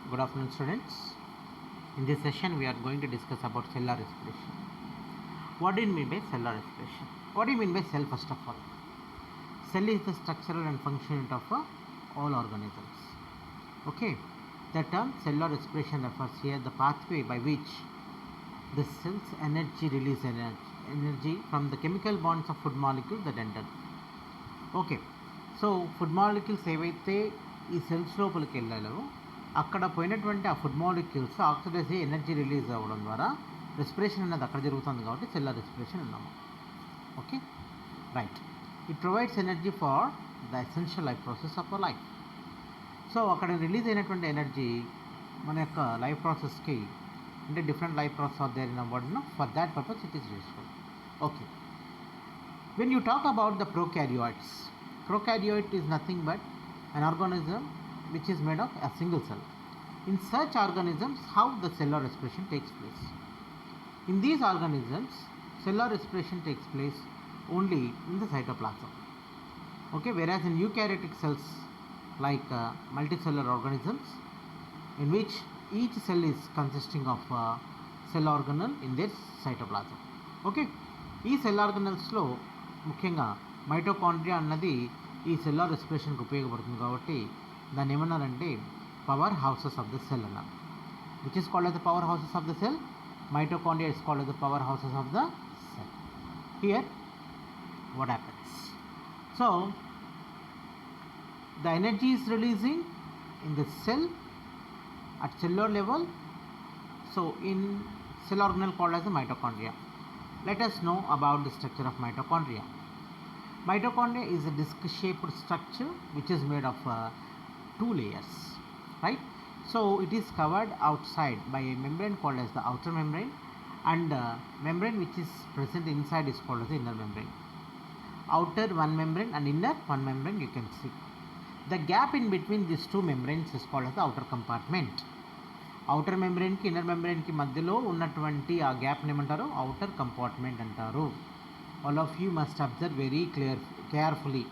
Good afternoon, students. In this session, we are going to discuss about cellular respiration. What do you mean by cellular respiration? What do you mean by cell, first of all? Cell is the structural and functional unit of all organisms. Okay, the term cellular respiration refers here the pathway by which the cell's energy release energy from the chemical bonds of food molecules that enter. Okay, so food molecules ఏవైతే ఈ cells లోపలికి వెళ్ళాలో అక్కడ పోయినటువంటి ఆ food molecules oxidise అయ్యి energy release అవ్వడం ద్వారా రెస్పిరేషన్ అనేది అక్కడ జరుగుతుంది కాబట్టి సెల్యులర్ రెస్పిరేషన్ అన్నాము. Okay, right. It provides energy for the essential life process of our life. So అక్కడ రిలీజ్ అయినటువంటి ఎనర్జీ మన యొక్క లైఫ్ ప్రాసెస్కి, అంటే different life process of their in అవ్వడం, for that purpose it is useful. Okay, when you talk about the prokaryote is nothing but an organism which is made of a single cell. In such organisms, how the cellular respiration takes place? In these organisms, cellular respiration takes place only in the cytoplasm. Okay, whereas in eukaryotic cells like multicellular organisms, in which each cell is consisting of cell organelle in their cytoplasm. Okay, ఈ cell ఆర్గనల్స్లో ముఖ్యంగా mitochondria అన్నది ఈ cellular రెస్పిరేషన్కి ఉపయోగపడుతుంది కాబట్టి దాన్ని ఏమన్నారంటే power houses of the cell అన్నారు. Which is called as the power houses of the cell. Mitochondria is called as the power houses of the cell. Here what happens? So the energy is releasing in the cell at cellular level, so in cell organelle called as the mitochondria. Let us know about the structure of mitochondria. Mitochondria is a disc-shaped structure which is made of two layers, right? So it is covered outside by a membrane called as the outer membrane, and membrane which is present inside is called as the inner membrane. Outer one membrane and inner one membrane you can see. The gap in between these two membranes is called as the outer compartment. Outer మెంబ్రెయిన్కి inner మెంబ్రెయిన్కి మధ్యలో ఉన్నటువంటి ఆ గ్యాప్ని ఏమంటారు? Outer compartment అంటారు. All of you must observe very carefully,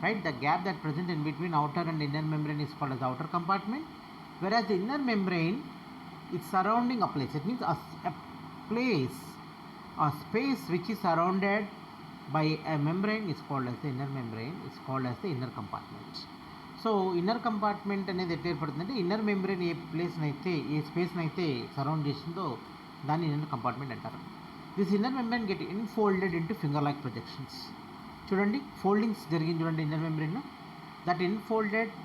right? The gap that present in between outer and inner membrane is called as the outer compartment, whereas the inner membrane is surrounding a place. It means a place, a space which is surrounded by a membrane is called as the inner membrane, is called as the inner compartment. So inner compartment అనేది ఎట్లా ఏర్పడుతుందంటే inner membrane ఏ ప్లేస్ని అయితే, ఏ స్పేస్ని అయితే surround చేసిందో దాన్ని inner compartment అంటారు. This inner membrane get infolded into finger like projections. చూడండి, foldings జరిగింది చూడండి inner membrane. That infolded,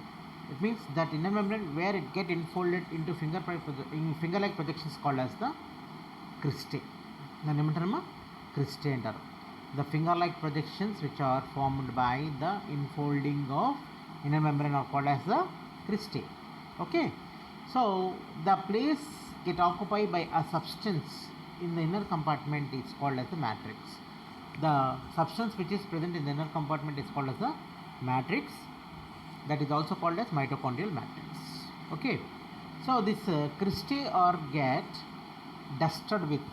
it means that inner membrane where it get infolded into finger like projections called as the cristae. దాన్ని ఏమంటారమ్మా? Cristae అంటారు. The finger like projections which are formed by the infolding of inner membrane are called as the cristae. Okay, so the place get occupied by a substance in the inner compartment is called as the matrix. The substance which is present in the inner compartment is called as the matrix. That is also called as mitochondrial matrix. Okay, so this cristae are get dusted with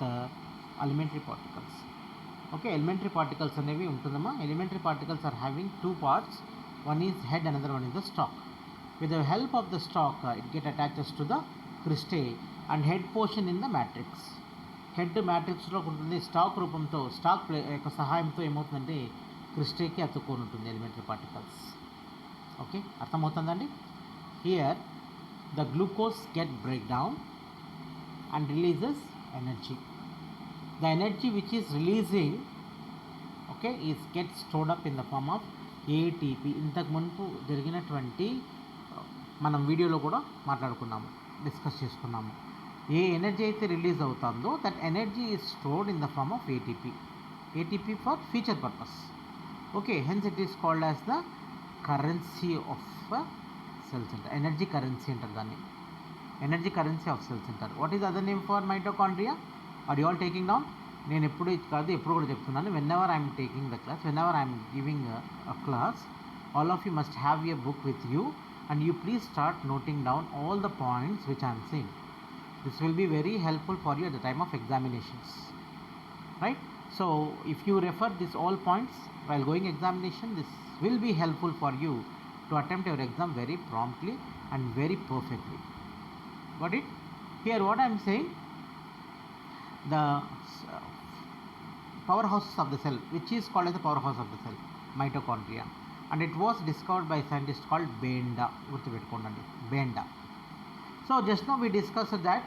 elementary particles. Okay, elementary particles అనేవి ఉంటుందమ్మా. Elementary particles are having two parts. One is head, another one is the stalk. With the help of the stalk, it get attaches to the cristae and head portion in the matrix. Head మ్యాట్రిక్స్లో ఉంటుంది. Stack రూపంతో, stock యొక్క సహాయంతో ఏమవుతుందంటే క్రిస్టేకి అతుక్కొని ఉంటుంది elementary particles. Okay, అర్థమవుతుందండి? Here the glucose get break down and releases energy. The energy which is releasing, okay, is get stored up in the form of ATP. ఇంతకు మునుపు జరిగినటువంటి మనం వీడియోలో కూడా మాట్లాడుకున్నాము, డిస్కస్ చేసుకున్నాము. ఏ ఎనర్జీ అయితే రిలీజ్ అవుతుందో that energy is stored in the form of ATP for future purpose. Okay, hence it is called as the currency of cells అంటారు. ఎనర్జీ కరెన్సీ అంటారు దాన్ని. ఎనర్జీ కరెన్సీ ఆఫ్ సెల్స్ అంటారు. What is other name for mitochondria? Are you all taking down? నేను ఎప్పుడు కాదు, ఎప్పుడు కూడా చెప్తున్నాను. Whenever I'm taking the class, whenever I'm giving a class, all of you must have a book with you and you please start noting down all the points which I am saying. This will be very helpful for you at the time of examinations, right? So if you refer this all points while going examination, this will be helpful for you to attempt your exam very promptly and very perfectly. Got it? Here what I am saying, the powerhouse of the cell, which is called as the powerhouse of the cell, mitochondria, and it was discovered by a scientist called Benda. Benda. So just now we discussed that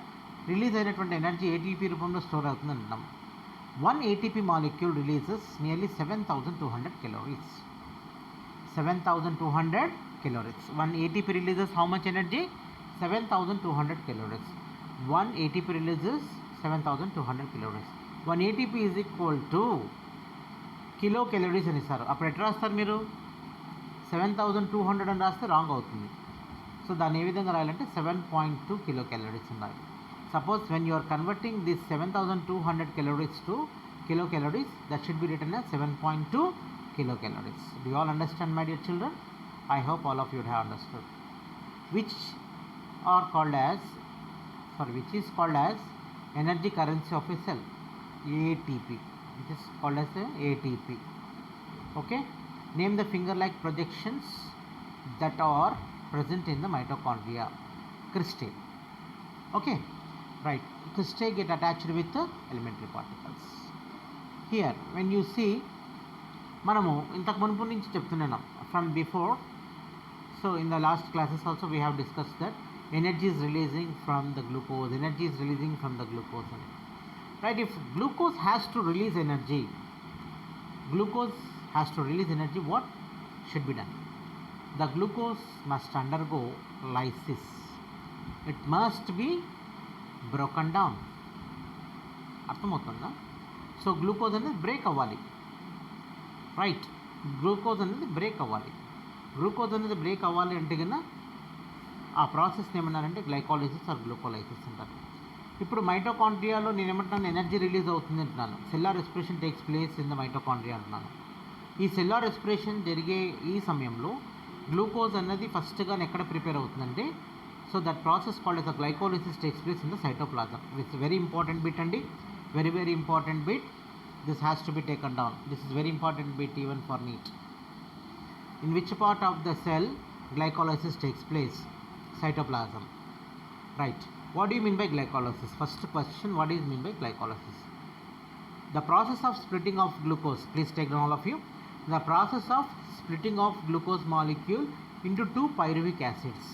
release అయినటువంటి energy ATP రూపంలో store అవుతుంది అంటున్నాం. One ATP molecule releases nearly 7,200 calories. 7,200 calories. One ATP releases how much energy? 7,200 calories. One ATP releases 7,200 calories. One ATP is equal to kilo calories అని ఇస్తారు. అప్పుడు ఎట్లా రాస్తారు మీరు? 7,200 అని రాస్తే రాంగ్ అవుతుంది. సో దాన్ని ఏ విధంగా రాయాలంటే 7.2 కిలో క్యాలరీస్ ఉండాలి. Suppose when you are converting this 7,200 calories to kilocalories, that should be written as 7.2 kilocalories. Do you all understand, my dear children? I hope all of you have understood. Which is called as energy currency of a cell, ATP. It is called as ATP. Okay. Name the finger-like projections that are present in the mitochondria. Cristae. Okay. Right, cristae get attached with the elementary particles. Here when you see, మనము ఇంతకు మునుపు నుంచి చెప్తున్నాం from before. So in the last classes also we have discussed that energy is releasing from the glucose, right? If glucose has to release energy, what should be done? The glucose must undergo lysis. It must be broken down. అర్థమవుతుందా? So glucose అనేది break అవ్వాలి, right? Glucose అనేది break అవ్వాలి అంటే కన్నా ఆ ప్రాసెస్ని ఏమన్నారంటే గ్లైకాలిసిస్ ఆర్ గ్లూకోలైసిస్ అంటారు. ఇప్పుడు మైటోకాండ్రియాలో నేను ఏమంటున్నాను, ఎనర్జీ రిలీజ్ అవుతుంది అంటున్నాను. Cellar respiration takes place in the mitochondria అంటున్నాను. ఈ సెల్లార్ రెస్పిరేషన్ జరిగే ఈ సమయంలో గ్లూకోజ్ అన్నది ఫస్ట్గా ఎక్కడ ప్రిపేర్ అవుతుందంటే, so that process called as a glycolysis takes place in the cytoplasm. It's a very important bit, and very important bit. This has to be taken down. This is very important bit even for NEET. In which part of the cell glycolysis takes place? Cytoplasm. Right. What do you mean by glycolysis? First question, what do you mean by glycolysis? The process of splitting of glucose. Please take down all of you. The process of splitting of glucose molecule into two pyruvic acids.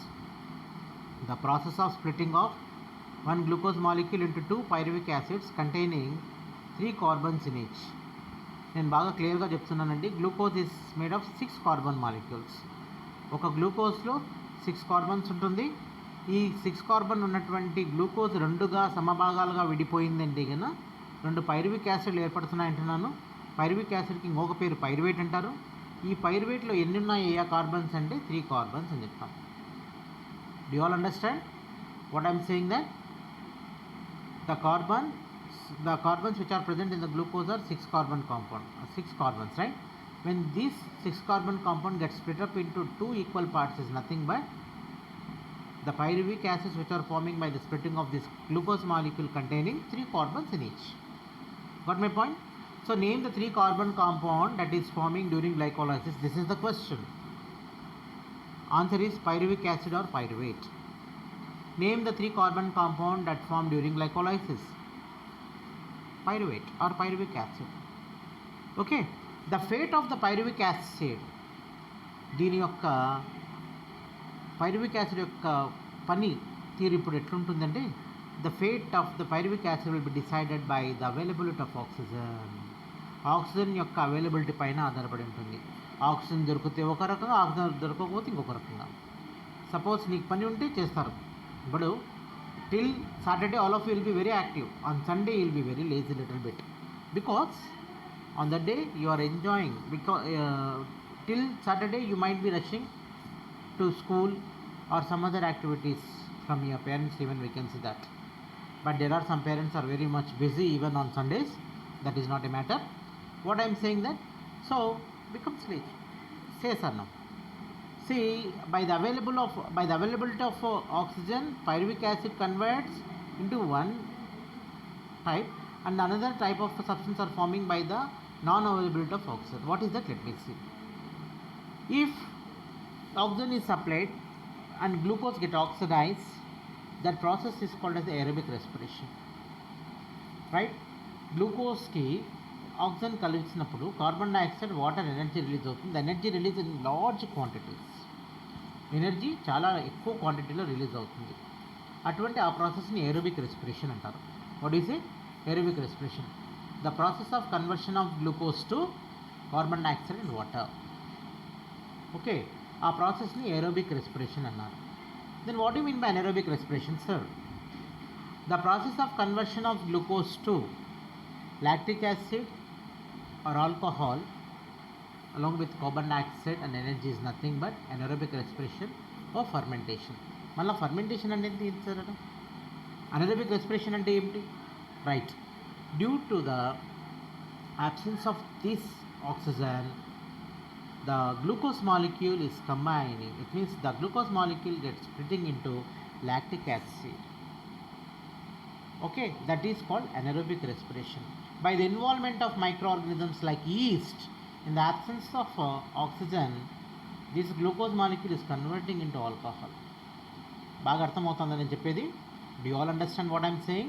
The process of splitting of one glucose molecule into two pyruvic acids containing 3 carbons in each. నేను బాగా క్లియర్గా చెప్తున్నానండి. Glucose is made of 6 carbon molecules. ఒక గ్లూకోజ్లో 6 carbons ఉంటుంది. ఈ 6 carbon ఉన్నటువంటి glucose రెండుగా సమభాగాలుగా విడిపోయిందండి కన్నా 2 పైరువిక్ యాసిడ్లు ఏర్పడుతున్నాయంటున్నాను. పైరువిక్ యాసిడ్కి ఇంకొక పేరు పైరువేట్ అంటారు. ఈ పైరువేట్లో ఎన్ని ఉన్నాయి కార్బన్స్ అంటే 3 కార్బన్స్ అని చెప్తాం. Do you all understand what I am saying? That the carbons which are present in the glucose are 6 carbon compound, 6 carbons, right? When these 6 carbon compound gets split up into 2 equal parts is nothing but the pyruvic acids which are forming by the splitting of this glucose molecule containing 3 carbons in each. Got my point? So name the 3 carbon compound that is forming during glycolysis. This is the question. Answer is pyruvic acid or pyruvate. Name the 3 carbon compound that form during glycolysis. Pyruvate or pyruvic acid. Okay. The fate of the pyruvic acid, దీని యొక్క pyruvic acid యొక్క పని తీరు ఇప్పుడు ఎట్లుంటుందంటే, the fate of the pyruvic acid will be decided by the availability of oxygen. Oxygen యొక్క availability పైన ఆధారపడి ఉంటుంది. ఆక్సిజన్ దొరికితే ఒక రకంగా, ఆక్సిజన్ దొరకకపోతే ఇంకొక రకంగా. సపోజ్ నీకు పని ఉంటే చేస్తారు. ఇప్పుడు till Saturday all of you will be very active. On Sunday you will be very lazy little bit, because on the day you are enjoying. Because till Saturday you might be rushing to school or some other activities from your parents, even we can see that. But there are some parents are very much busy even on Sundays. That is not a matter. What I am saying that, so becomes lazy. Say sir now. See, by the availability of oxygen, pyruvic acid converts into one type, and another type of substance are forming by the non-availability of oxygen. What is that? Let me see. If oxygen is supplied and glucose get oxidized. That process is called as aerobic respiration. Right? Glucose ki oxygen కలిసినప్పుడు carbon dioxide water energy release అవుతుంది. The energy release in large quantities. Energy చాలా ఎక్కువ క్వాంటిటీలో release అవుతుంది. అటువంటి ఆ ప్రాసెస్ని aerobic respiration అంటారు. What is it? Aerobic respiration, the process of conversion of glucose to carbon dioxide and water. Okay, ఆ ప్రాసెస్ని ఏరోబిక్ రెస్పిరేషన్ అన్నారు. Then what you mean by anaerobic respiration, sir? The process of conversion of glucose to lactic acid or alcohol along with carbon dioxide and energy is nothing but anaerobic respiration or fermentation. మళ్ళీ fermentation అంటే ఏంటి sir? anaerobic respiration అంటే ఏంటి? Right, due to the absence of this oxygen, the glucose molecule is combining. It means the glucose molecule gets splitting into lactic acid. Okay, that is called anaerobic respiration. By the involvement of microorganisms like yeast, in the absence of oxygen, this glucose molecule is converting into alcohol. బాగా అర్థమవుతుందా నేను చెప్పేది? Do you all understand what I am saying?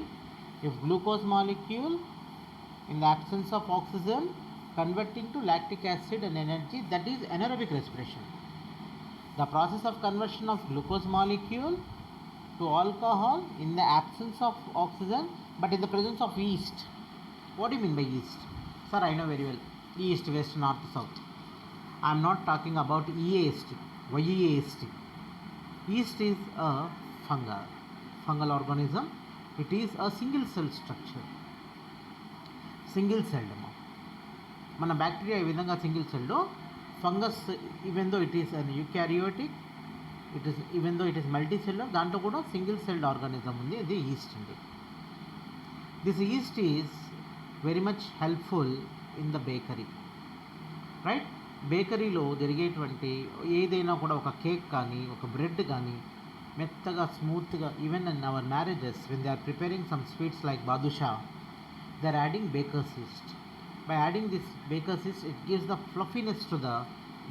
If glucose molecule in the absence of oxygen converting to lactic acid and energy, that is anaerobic respiration. The process of conversion of glucose molecule to alcohol in the absence of oxygen but in the presence of yeast. What do you mean by yeast? Sir, I know very well. East, west, north, south. I am not talking about yeast. Yeast. Yeast is a fungal organism. It is a single cell structure. Single celled. మన bacteria ఈ విధంగా single సెల్లో, fungus even though it is an eukaryotic, even though it is multi cellular, దాంట్లో కూడా single celled organism ఉంది. ఇది yeast అండి. This yeast is very much helpful in the bakery. Right? బేకరీలో జరిగేటువంటి ఏదైనా కూడా, ఒక కేక్ కానీ ఒక బ్రెడ్ కానీ మెత్తగా స్మూత్గా, even in our marriages when they are preparing some sweets like badusha, they are adding baker's yeast. By adding this baker's yeast, it gives the fluffiness to the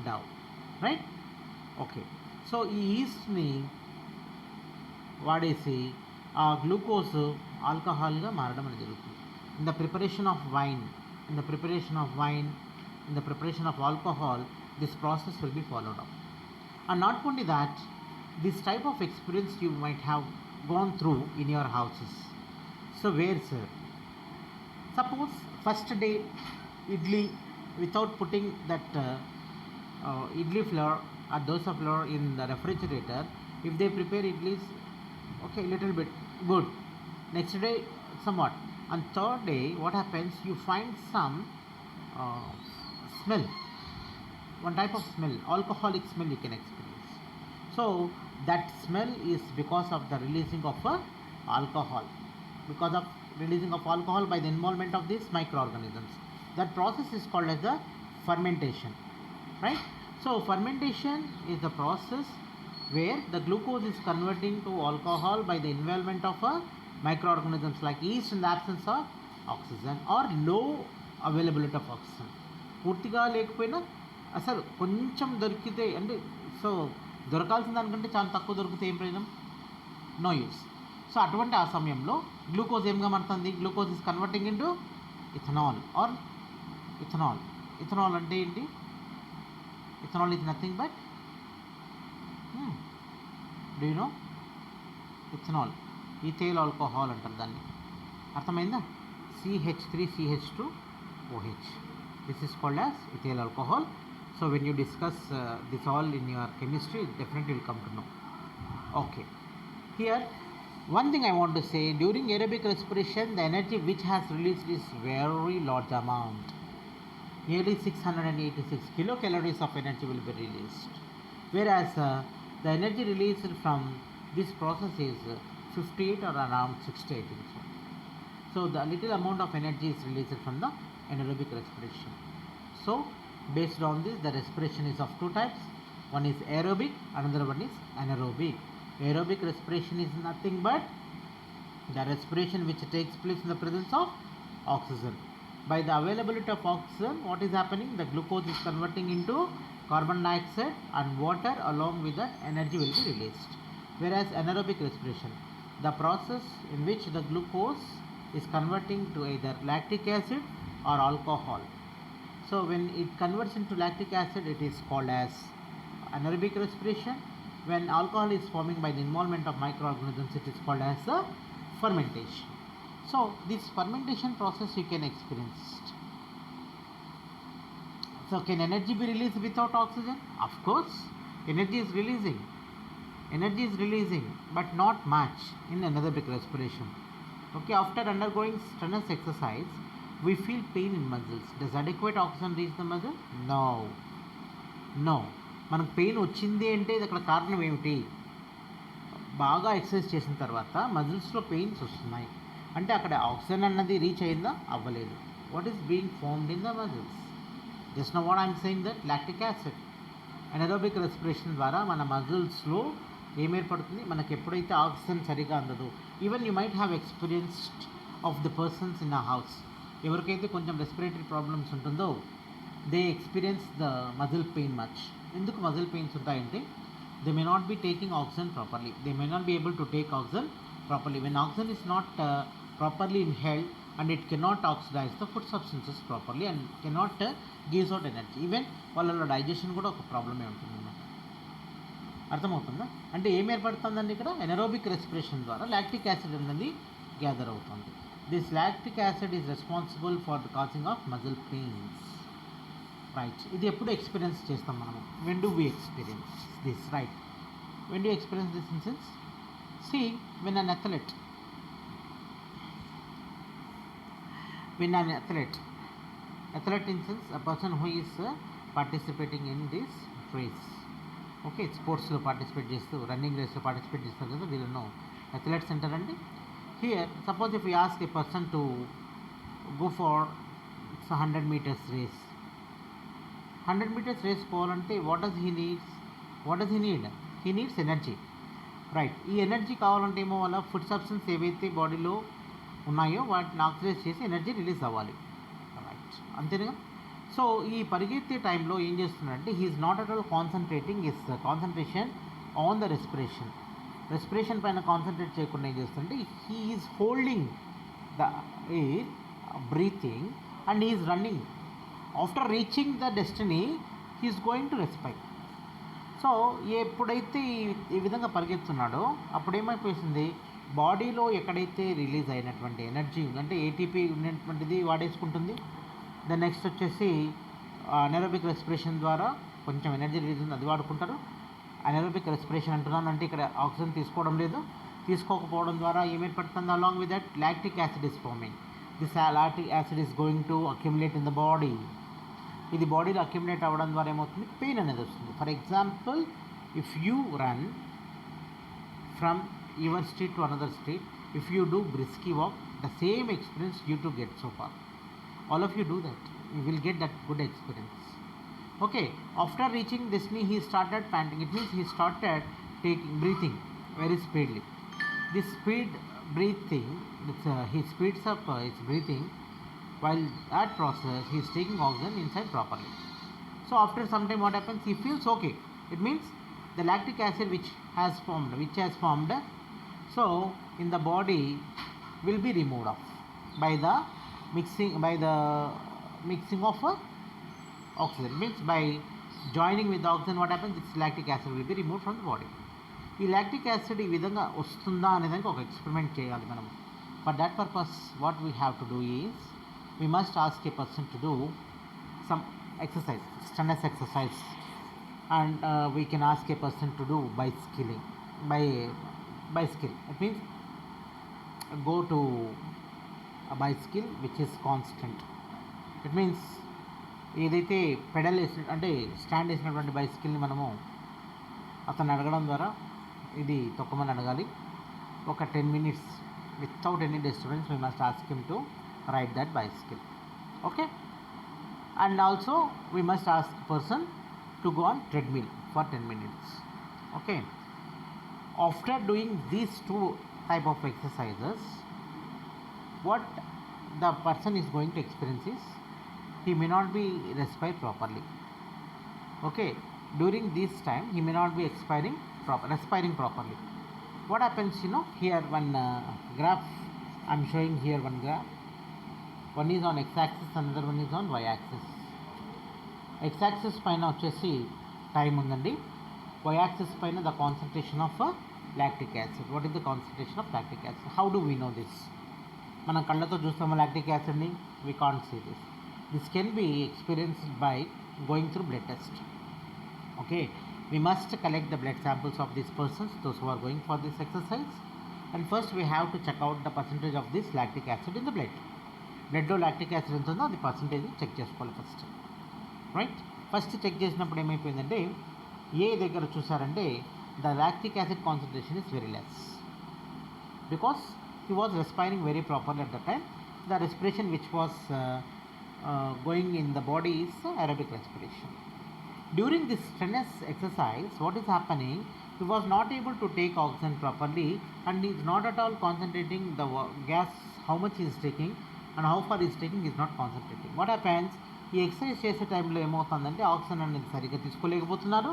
dough. Right? Okay. So ఈ ఈస్ట్ని వాడేసి ఆ glucose ఆల్కహాల్గా మారడం అనేది జరుగుతుంది. In the preparation of wine, in the preparation of wine, in the preparation of alcohol, this process will be followed up. And not only that, this type of experience you might have gone through in your houses. So where, sir? Suppose first day idli, without putting that idli flour or dosa flour in the refrigerator, if they prepare idlis, okay, little bit good. Next day somewhat. On third day what happens? You find some smell, one type of smell, alcoholic smell you can experience. So that smell is because of the releasing of alcohol, because of releasing of alcohol by the involvement of these microorganisms. That process is called as the fermentation. Right? So fermentation is the process where the glucose is converting to alcohol by the involvement of microorganisms like yeast in the absence of oxygen or low availability of oxygen. పూర్తిగా లేకపోయినా అసలు కొంచెం దొరికితే, అంటే so దొరకాల్సిన దానికంటే చాలా తక్కువ దొరికితే ఏం ప్రయోజనం? No use. సో అటువంటి ఆ సమయంలో గ్లూకోజ్ ఏమిగా మారుతుంది? Glucose is converting into ethanol or ethanol. Ethanol అంటే ఏంటి? Ethanol is nothing but, do you know? Ethanol, ethyl alcohol అంటారు దాన్ని. అర్థమైందా? CH3CH2OH. This is called as ethyl alcohol. So when you discuss this all in your chemistry, definitely will come to know. Okay. Here, one thing I want to say, during aerobic respiration, the energy which has released is very large amount. Nearly 686 kilocalories of energy will be released. Whereas the energy released from this process is 58 or around 68. So the little amount of energy is released from the anaerobic respiration. So based on this, the respiration is of two types. One is aerobic, another one is anaerobic. Aerobic respiration is nothing but the respiration which takes place in the presence of oxygen. By the availability of oxygen, what is happening? The glucose is converting into carbon dioxide and water, along with that energy will be released. Whereas anaerobic respiration, the process in which the glucose is converting to either lactic acid or alcohol. So when it converts into lactic acid, it is called as anaerobic respiration. When alcohol is forming by the involvement of microorganisms, it is called as a fermentation. So this fermentation process you can experience. So can energy be released without oxygen? Of course, energy is releasing. Energy is releasing, but not much in anaerobic respiration. Okay, after undergoing strenuous exercise, we feel pain in muscles. Does adequate oxygen reach the muscle? No. మనకు pain వచ్చింది అంటే ఇది అక్కడ కారణం ఏమిటి? బాగా exercise చేసిన తర్వాత మజిల్స్లో పెయిన్స్ వస్తున్నాయి అంటే అక్కడ ఆక్సిజన్ అన్నది రీచ్ అయిందా? అవ్వలేదు. What is being formed in the muscles? Just know what I'm saying that lactic acid. Anaerobic respiration ద్వారా మన మజిల్స్లో ఏం ఏర్పడుతుంది? మనకు ఎప్పుడైతే ఆక్సిజన్ సరిగా అందదో, even you might have experienced of the persons in a house, ఎవరికైతే కొంచెం రెస్పిరేటరీ ప్రాబ్లమ్స్ ఉంటుందో they experience the muscle pain much. ఎందుకు మజిల్ పెయిన్స్ ఉంటాయంటే they may not be taking oxygen properly, they may not be able to take oxygen properly. When oxygen is not properly inhaled and it cannot oxidize the food substances properly and cannot gives out energy. Even వాళ్ళలో digestion కూడా ఒక ప్రాబ్లమే ఉంటుంది అన్నమాట. అర్థమవుతుందా? అంటే ఏం ఏర్పడుతుందండి ఇక్కడ? ఎనరోబిక్ రెస్పిరేషన్ ద్వారా లాక్టిక్ యాసిడ్ అనేది గ్యాదర్ అవుతుంది. This lactic acid is responsible for the causing of muscle pains. Right, ఇది ఎప్పుడు ఎక్స్పీరియన్స్ చేస్తాం మనము? When do we experience this? Right, when do experience this in sense? See, when an athlete in sense a person who is participating in this race, okay, sports లో participate చేస్తూ running రేస్లో participate చేస్తారు కదా, వీళ్ళను athletes అంటారండి. Here suppose if you ask a person to go for 100 meters race, 100 meters race పోవాలంటే what does he need? He needs energy. Right, ఈ energy కావాలంటే ఏమో వల్ల ఫుడ్ సబ్స్టెన్స్ ఏవైతే బాడీలో ఉన్నాయో వాటిని ఆక్సిడైజ్ చేసి ఎనర్జీ రిలీజ్ అవ్వాలి. రైట్, అంతేనా? సో ఈ పరిగెత్తే టైంలో ఏం చేస్తున్నాడంటే he is not at all concentrating his concentration on the respiration పైన కాన్సన్ట్రేట్ చేయకుండా ఏం చేస్తుంటే he is holding the air, breathing, and he is running. After reaching the destiny he is going to respire. So ఎప్పుడైతే ఈ విధంగా పరిగెత్తున్నాడో అప్పుడు ఏమైపోతుంది, బాడీలో ఎక్కడైతే రిలీజ్ అయినటువంటి ఎనర్జీ ఉందంటే ఏటీపీ ఉన్నటువంటిది వాడేసుకుంటుంది. దెన్ నెక్స్ట్ వచ్చేసి అనెరోబిక్ రెస్పిరేషన్ ద్వారా కొంచెం ఎనర్జీ రిలీజ్ ఉంది, అది వాడుకుంటారు. అనెరోబిక్ రెస్పిరేషన్ అంటున్నాను అంటే ఇక్కడ ఆక్సిజన్ తీసుకోకపోవడం ద్వారా ఏమేర్పడుతుంది? Along with that lactic acid is forming. This lactic acid is going to accumulate in the body. ఇది బాడీలో అక్యుములేట్ అవ్వడం ద్వారా ఏమవుతుంది? పెయిన్ అనేది వస్తుంది. For example, if you run from your street to another street, if you do brisky walk, the same experience you to get so far. All of you do that, you will get that good experience. Okay, after reaching destiny he started panting. It means he started breathing very speedily. This speed breathing, he speeds up his breathing. While that process, he is taking oxygen inside properly. So after some time, what happens? He feels okay. It means the lactic acid which has formed, so in the body will be removed off by the mixing of oxygen. Means by joining with the oxygen, what happens? This lactic acid will be removed from the body. ఈ lactic acid ఈ విధంగా వస్తుందా అనేదానికి ఒక experiment చేయాలి మనం. For that purpose what we have to do is we must ask a person to do some exercise, strenuous exercise, and we can ask a person to do bicycle. It means go to a bicycle which is constant. It means ఏదైతే pedal వేసిన అంటే stand వేసినటువంటి బైసికల్ని మనము అతను అడగడం ద్వారా ఇది తొక్కమని అడగాలి. ఒక 10 minutes without any disturbance we must ask him to ride that bicycle. Okay, and also we must ask person to go on treadmill for 10 minutes. Okay, after doing these two type of exercises, what the person is going to experience is he may not be respire properly. Okay, during this time he may not be respiring properly. What happens, here one graph, I'm showing here one graph. One is on x-axis, another one is on y-axis. X-axis పైన వచ్చేసి time ఉందండి. Y-axis పైన the concentration of lactic acid. What is the concentration of lactic acid? How do we know this? మనం కళ్ళతో చూస్తాము lactic యాసిడ్ని, we can't see this. This can be experienced by going through blood test. Okay, we must collect the blood samples of these persons, those who are going for this exercise, and first we have to check out the percentage of this lactic acid in the blood. బ్లడ్లో lactic acid ఎంత ఉందో అది percentage check చేసుకోవాలి first, right. First check చేసినప్పుడు ఏమైపోయిందంటే ఏ దగ్గర చూసారంటే the lactic acid concentration is very less because he was respiring very properly at the time. The respiration which was going in the body is aerobic respiration. During this strenuous exercise, what is happening? He was not able to take oxygen properly and he is not at all concentrating the gas, how much he is taking and how far he is taking is not concentrating. What happens? ఈ exercise చేసే టైంలో ఏమవుతుందంటే oxygen అనేది సరిగ్గా తీసుకోలేకపోతున్నారు.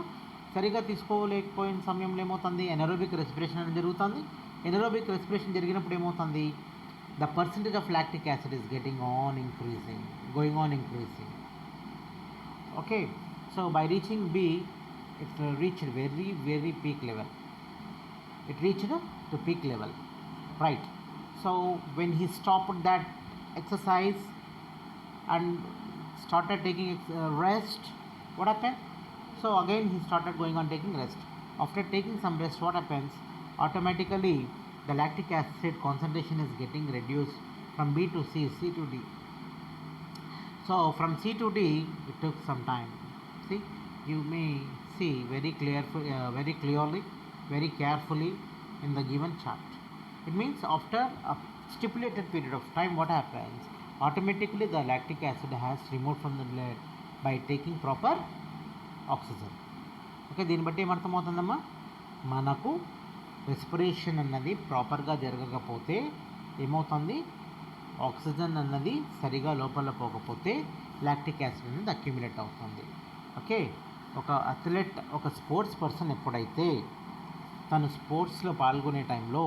సరిగ్గా తీసుకోలేకపోయిన సమయంలో ఏమవుతుంది? Anaerobic respiration అనేది జరుగుతుంది. ఎనరోబిక్ రెస్పిరేషన్ జరిగినప్పుడు ఏమవుతుంది? The percentage of lactic acid is going on increasing. Okay, so by reaching B, it reached very peak level. It reached to peak level, right? So when he stopped that exercise and started taking rest, what happened? So again he started going on taking rest. After taking some rest, what happens? Automatically the lactic acid concentration is getting reduced from B to C to D. So from C to D it took some time. See, you may see very clearly, very carefully in the given chart. It means after a stipulated period of time, what happens? Automatically the lactic acid has removed from the blood by taking proper oxygen. Okay, దీన్ని బట్టి ఏమర్థమవుతుందమ్మా, మనకు respiration అన్నది ప్రాపర్గా జరగకపోతే ఏమవుతుంది? Oxygen అన్నది సరిగా లోపల పోకపోతే లాక్టిక్ యాసిడ్ అనేది అక్యుములేట్ అవుతుంది. ఓకే, ఒక అథ్లెట్, ఒక స్పోర్ట్స్ పర్సన్ ఎప్పుడైతే తను స్పోర్ట్స్లో పాల్గొనే టైంలో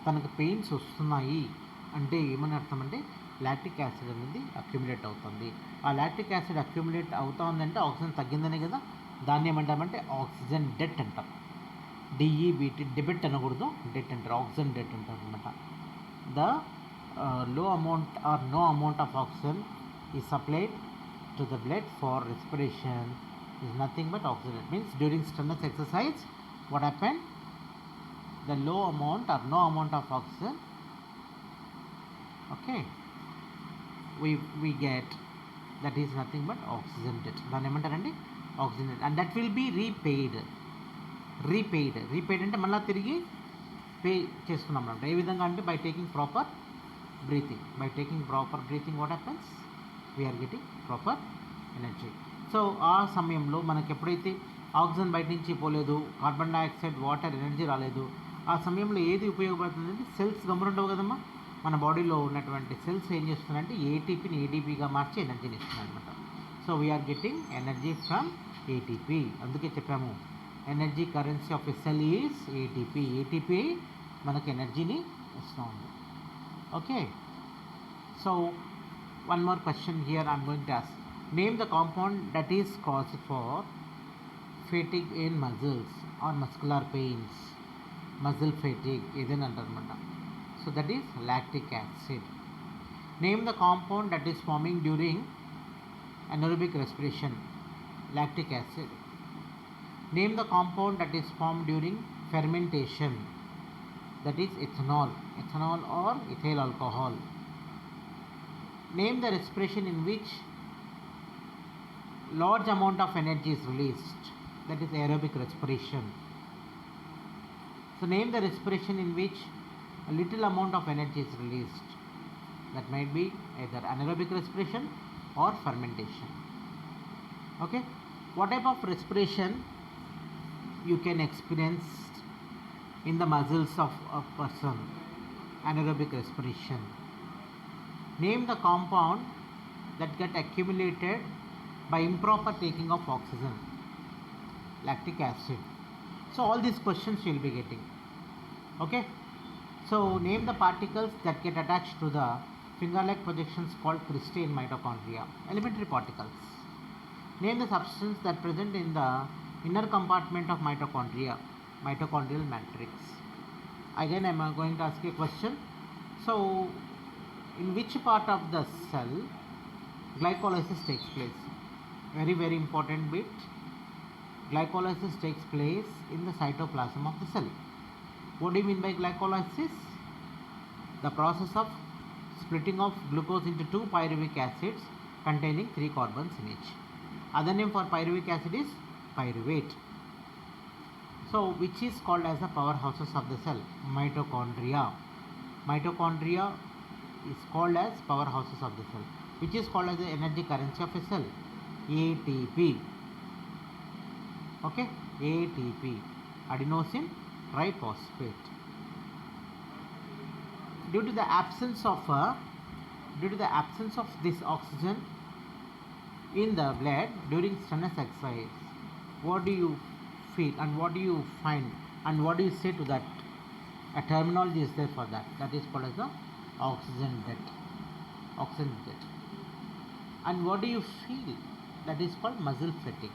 తనకు పెయిన్స్ వస్తున్నాయి అంటే ఏమని అర్థం అంటే లాక్టిక్ యాసిడ్ అనేది అక్యుములేట్ అవుతుంది. ఆ లాక్టిక్ యాసిడ్ అక్యుములేట్ అవుతుందంటే ఆక్సిజన్ తగ్గిందనే కదా, దాన్ని ఏమంటామంటే ఆక్సిజన్ డెట్ అంటాం. DEBT, డెబెట్ అనకూడదు, డెట్ అంటారు, ఆక్సిజన్ డెట్ అంటారు అనమాట. The low amount or no amount of oxygen is supplied to the blood for respiration is nothing but oxygen. It means during strenuous exercise, what happened? The low amount or no amount of oxygen, okay, we get, that is nothing but oxygen debt. దాన్ని ఏమంటారండి? Oxygen debt. And that will be repaid అంటే మళ్ళీ తిరిగి pay చేసుకున్నాం అన్నమాట. ఏ విధంగా అంటే by taking proper breathing. What happens? We're getting proper energy. So ఆ సమయంలో మనకి ఎప్పుడైతే ఆక్సిజన్ బయట నుంచి పోలేదు, కార్బన్ డైఆక్సైడ్, వాటర్, ఎనర్జీ రాలేదు, ఆ సమయంలో ఏది ఉపయోగపడుతుందంటే సెల్స్ గమనుండవు కదమ్మా, మన బాడీలో ఉన్నటువంటి సెల్స్ ఏం చేస్తున్నాయంటే ఏటీపీని ఏడీపీగా మార్చి ఎనర్జీని ఇస్తున్నాయి అనమాట. So we're getting energy from ATP. అందుకే చెప్పాము energy currency of a cell is ATP. ATP మనకు ఎనర్జీని ఇస్తూ ఉంది. Okay, so one more question here I'm going to ask. Name the compound that is caused for fatigue in muscles or muscular pains, muscle fatigue ఏదైనా అంటారనమాట. So that is lactic acid. Name the compound that is forming during anaerobic respiration, lactic acid. Name the compound that is formed during fermentation, that is ethanol or ethyl alcohol. Name the respiration in which large amount of energy is released, that is aerobic respiration. So name the respiration in which a little amount of energy is released, that might be either anaerobic respiration or fermentation. Okay, what type of respiration you can experience in the muscles of a person? Anaerobic respiration. Name the compound that get accumulated by improper taking of oxygen, lactic acid. So all these questions you will be getting. Okay. So name the particles that get attached to the finger-like projections called cristae in mitochondria. Elementary particles. Name the substance that present in the inner compartment of mitochondria, mitochondrial matrix. Again I am going to ask you a question. So in which part of the cell glycolysis takes place? Very important bit. Glycolysis takes place in the cytoplasm of the cell. What do you mean by glycolysis? The process of splitting of glucose into two pyruvic acids containing 3 carbons in each. Other name for pyruvic acid is pyruvate. So which is called as the powerhouses of the cell? Mitochondria. Mitochondria is called as powerhouses of the cell. Which is called as the energy currency of a cell? ATP. Okay, ATP, adenosine triphosphate. Due to the absence of this oxygen in the blood during strenuous exercise, what do you feel and what do you find and what do you say to that? A terminology is there for that. That is called as the oxygen debt. Oxygen debt. And what do you feel? That is called muscle fatigue.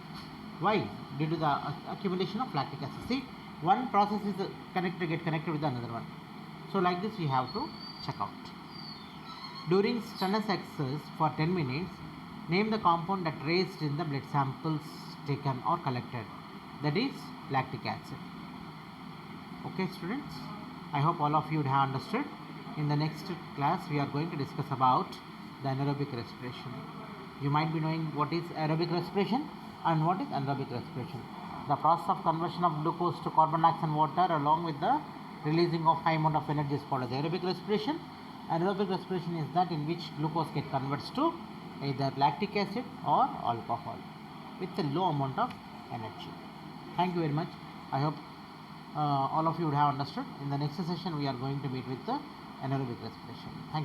Why? Due to the accumulation of lactic acid. See, one process is get connected with another one. So like this you have to check out. During strenuous exercise for 10 minutes, name the compound that raised in the blood samples taken or collected. That is lactic acid. Okay students, I hope all of you would have understood. In the next class we are going to discuss about the anaerobic respiration. You might be knowing what is aerobic respiration and what is anaerobic respiration. The process of conversion of glucose to carbon dioxide and water along with the releasing of high amount of energy is called as aerobic respiration. Anaerobic respiration is that in which glucose get converts to either lactic acid or alcohol with a low amount of energy. Thank you very much. I hope all of you would have understood. In the next session we are going to meet with the anaerobic respiration. Thank you.